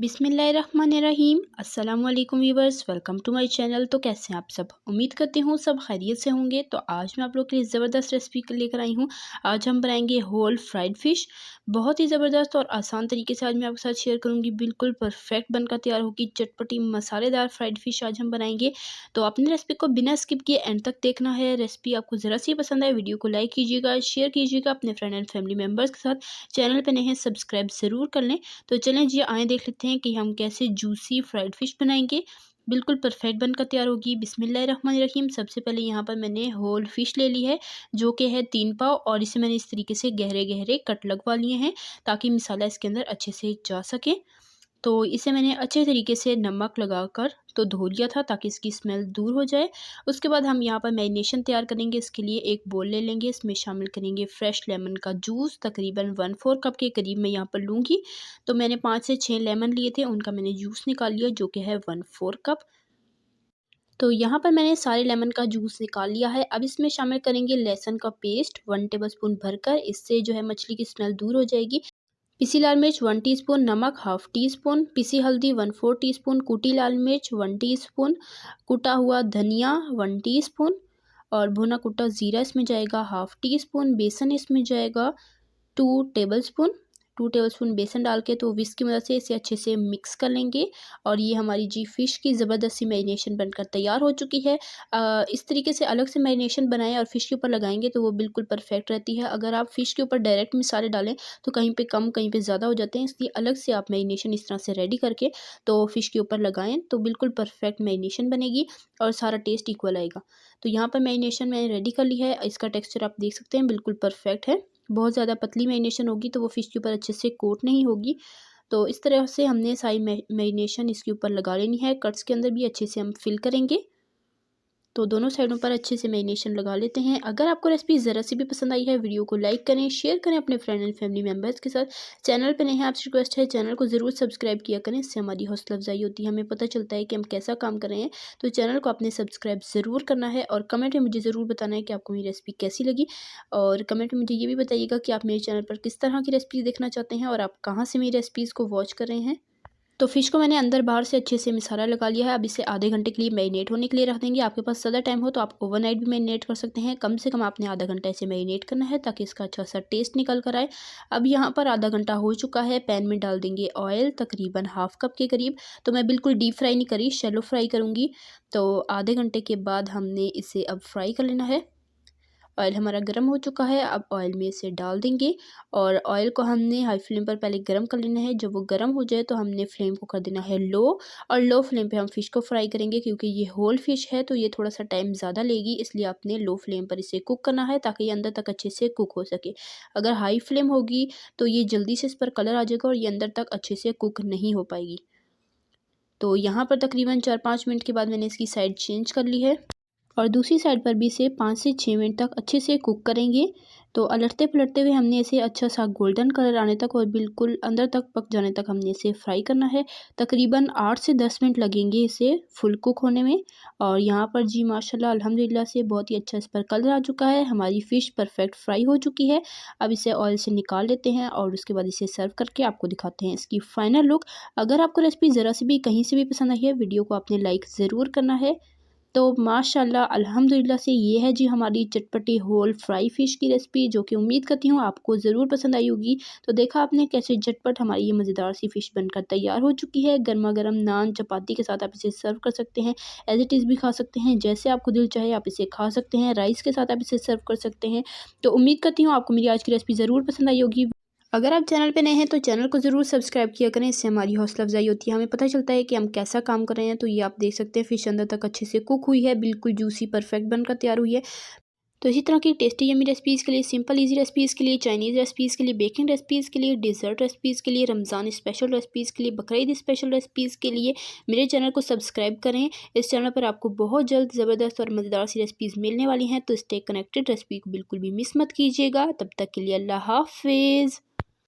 बिस्मिल्लाहिर्रहमानिर्रहीम। अस्सलाम वालेकुम viewers, welcome to my channel. तो कैसे हैं आप सब? उम्मीद करती हूँ सब खैरियत से होंगे। तो आज मैं आप लोग के लिए ज़बरदस्त रेसिपी लेकर आई हूँ। आज हम बनाएंगे होल फ्राइड फ़िश। बहुत ही ज़बरदस्त और आसान तरीके से आज मैं आपके साथ शेयर करूँगी। बिल्कुल परफेक्ट बनकर तैयार होगी चटपटी मसालेदार फ्राइड फ़िश आज हम बनाएंगे। तो अपनी रेसिपी को बिना स्किप किए एंड तक देखना है। रेसिपी आपको ज़रा सी पसंद आए वीडियो को लाइक कीजिएगा, शेयर कीजिएगा अपने फ्रेंड एंड फैमिली मेम्बर्स के साथ। चैनल पर नए हैं सब्सक्राइब ज़रूर कर लें। तो चलें जी आए देख लेते हैं कि हम कैसे जूसी फ्राइड फ़िश बनाएंगे। बिल्कुल परफेक्ट बनकर तैयार होगी। बिस्मिल्लाहिर्रहमानिर्रहीम। सबसे पहले यहाँ पर मैंने होल फ़िश ले ली है जो कि है 3 पाव, और इसे मैंने इस तरीके से गहरे गहरे कट लगवा लिए हैं ताकि मसाला इसके अंदर अच्छे से जा सके। तो इसे मैंने अच्छे तरीके से नमक लगाकर तो धो लिया था ताकि इसकी स्मेल दूर हो जाए। उसके बाद हम यहाँ पर मैरिनेशन तैयार करेंगे। इसके लिए एक बोल ले लेंगे, इसमें शामिल करेंगे फ्रेश लेमन का जूस। तकरीबन 1/4 कप के करीब मैं यहाँ पर लूँगी। तो मैंने 5 से 6 लेमन लिए थे, उनका मैंने जूस निकाल लिया जो कि है 1/4 कप। तो यहाँ पर मैंने सारे लेमन का जूस निकाल लिया है। अब इसमें शामिल करेंगे लहसुन का पेस्ट 1 टेबलस्पून भरकर। इससे जो है मछली की स्मेल दूर हो जाएगी। पिसी लाल मिर्च 1 टीस्पून, नमक हाफ़ टी स्पून, पिसी हल्दी 1/4 टीस्पून, कूटी लाल मिर्च 1 टीस्पून, कुटा हुआ धनिया 1 टीस्पून और भुना कुटा ज़ीरा इसमें जाएगा हाफ़ टी स्पून। बेसन इसमें जाएगा 2 टेबलस्पून। 2 टेबलस्पून बेसन डाल के तो विस्क की मदद से इसे अच्छे से मिक्स कर लेंगे। और ये हमारी जी फ़िश की ज़बरदस्त सी मैरिनेशन बनकर तैयार हो चुकी है। इस तरीके से अलग से मैरिनेशन बनाएं और फ़िश के ऊपर लगाएंगे तो वो बिल्कुल परफेक्ट रहती है। अगर आप फ़िश के ऊपर डायरेक्ट मसाले डालें तो कहीं पे कम कहीं पे ज़्यादा हो जाते हैं, इसलिए अलग से आप मैरिनेशन इस तरह से रेडी करके तो फ़िश के ऊपर लगाएं तो बिल्कुल परफेक्ट मैरिनेशन बनेगी और सारा टेस्ट इक्वल आएगा। तो यहाँ पर मैरिनेशन मैंने रेडी कर ली है। इसका टेक्स्चर आप देख सकते हैं बिल्कुल परफेक्ट है। बहुत ज़्यादा पतली मैरिनेशन होगी तो वो फ़िश के ऊपर अच्छे से कोट नहीं होगी। तो इस तरह से हमने सारी मैरिनेशन इसके ऊपर लगा लेनी है। कट्स के अंदर भी अच्छे से हम फिल करेंगे। तो दोनों साइडों पर अच्छे से मैरिनेशन लगा लेते हैं। अगर आपको रेसिपी ज़रा सी भी पसंद आई है वीडियो को लाइक करें, शेयर करें अपने फ्रेंड एंड फैमिली मेम्बर्स के साथ। चैनल पे नए हैं आपसे रिक्वेस्ट है चैनल को ज़रूर सब्सक्राइब किया करें, इससे हमारी हौसला अफजाई होती है, हमें पता चलता है कि हम कैसा काम कर रहे हैं। तो चैनल को आपने सब्सक्राइब ज़रूर करना है और कमेंट में मुझे ज़रूर बताना है कि आपको मेरी रेसिपी कैसी लगी। और कमेंट में मुझे ये भी बताइएगा कि आप मेरे चैनल पर किस तरह की रेसिपीज़ देखना चाहते हैं और आप कहाँ से मेरी रेसिपीज़ को वॉच कर रहे हैं। तो फ़िश को मैंने अंदर बाहर से अच्छे से मसाला लगा लिया है। अब इसे आधे घंटे के लिए मैरिनेट होने के लिए रख देंगे। आपके पास ज़्यादा टाइम हो तो आप ओवरनाइट भी मैरिनेट कर सकते हैं। कम से कम आपने आधा घंटा इसे मैरिनेट करना है ताकि इसका अच्छा सा टेस्ट निकल कर आए। अब यहाँ पर आधा घंटा हो चुका है। पैन में डाल देंगे ऑयल तकरीबन हाफ़ कप के करीब। तो मैं बिल्कुल डीप फ्राई नहीं करी, शैलो फ्राई करूँगी। तो आधे घंटे के बाद हमने इसे अब फ्राई कर लेना है। ऑयल हमारा गर्म हो चुका है। अब ऑयल में इसे डाल देंगे और ऑयल को हमने हाई फ्लेम पर पहले गर्म कर लेना है। जब वो गर्म हो जाए तो हमने फ्लेम को कर देना है लो, और लो फ्लेम पे हम फ़िश को फ्राई करेंगे क्योंकि ये होल फ़िश है तो ये थोड़ा सा टाइम ज़्यादा लेगी, इसलिए आपने लो फ्लेम पर इसे कुक करना है ताकि ये अंदर तक अच्छे से कुक हो सके। अगर हाई फ्लेम होगी तो ये जल्दी से इस पर कलर आ जाएगा और ये अंदर तक अच्छे से कुक नहीं हो पाएगी। तो यहाँ पर तकरीबन 4-5 मिनट के बाद मैंने इसकी साइड चेंज कर ली है और दूसरी साइड पर भी इसे 5 से 6 मिनट तक अच्छे से कुक करेंगे। तो अलटते पलटते हुए हमने इसे अच्छा सा गोल्डन कलर आने तक और बिल्कुल अंदर तक पक जाने तक हमने इसे फ्राई करना है। तकरीबन 8 से 10 मिनट लगेंगे इसे फुल कुक होने में। और यहाँ पर जी माशाल्लाह अल्हम्दुलिल्लाह से बहुत ही अच्छा इस पर कलर आ चुका है। हमारी फ़िश परफेक्ट फ्राई हो चुकी है। अब इसे ऑयल से निकाल लेते हैं और उसके बाद इसे सर्व करके आपको दिखाते हैं इसकी फ़ाइनल लुक। अगर आपको रेसिपी ज़रा सी भी कहीं से भी पसंद आई है वीडियो को आपने लाइक ज़रूर करना है। तो माशाल्लाह अल्हम्दुलिल्लाह से ये है जी हमारी चटपटी होल फ्राई फ़िश की रेसिपी, जो कि उम्मीद करती हूँ आपको ज़रूर पसंद आई होगी। तो देखा आपने कैसे झटपट हमारी ये मज़ेदार सी फ़िश बनकर तैयार हो चुकी है। गर्मा-गर्म नान चपाती के साथ आप इसे सर्व कर सकते हैं। एज़ इट इज़ भी खा सकते हैं, जैसे आपको दिल चाहे आप इसे खा सकते हैं। राइस के साथ आप इसे सर्व कर सकते हैं। तो उम्मीद करती हूँ आपको मेरी आज की रेसिपी ज़रूर पसंद आई होगी। अगर आप चैनल पे नए हैं तो चैनल को ज़रूर सब्सक्राइब किया करें, इससे हमारी हौसला अफजाई होती है, हमें पता चलता है कि हम कैसा काम कर रहे हैं। तो ये आप देख सकते हैं फ़िश अंदर तक अच्छे से कुक हुई है, बिल्कुल जूसी परफेक्ट बनकर तैयार हुई है। तो इसी तरह की टेस्टी यम्मी रेसिपीज़ के लिए, सिंपल ईजी रेसिपीज़ के लिए, चाइनीज़ रेसिपीज़ के लिए, बेकिंग रेसिपीज़ के लिए, डेज़र्ट रेसिपीज़ के लिए, रमज़ान स्पेशल रेसिपीज़ के लिए, बकरीद स्पेशल रेसिपीज़ के लिए मेरे चैनल को सब्सक्राइब करें। इस चैनल पर आपको बहुत जल्द ज़बरदस्त और मज़ेदार सी रेसिपीज़ मिलने वाली हैं। तो स्टे कनेक्टेड, रेसिपी को बिल्कुल भी मिस मत कीजिएगा। तब तक के लिए अल्लाह हाफ़िज़।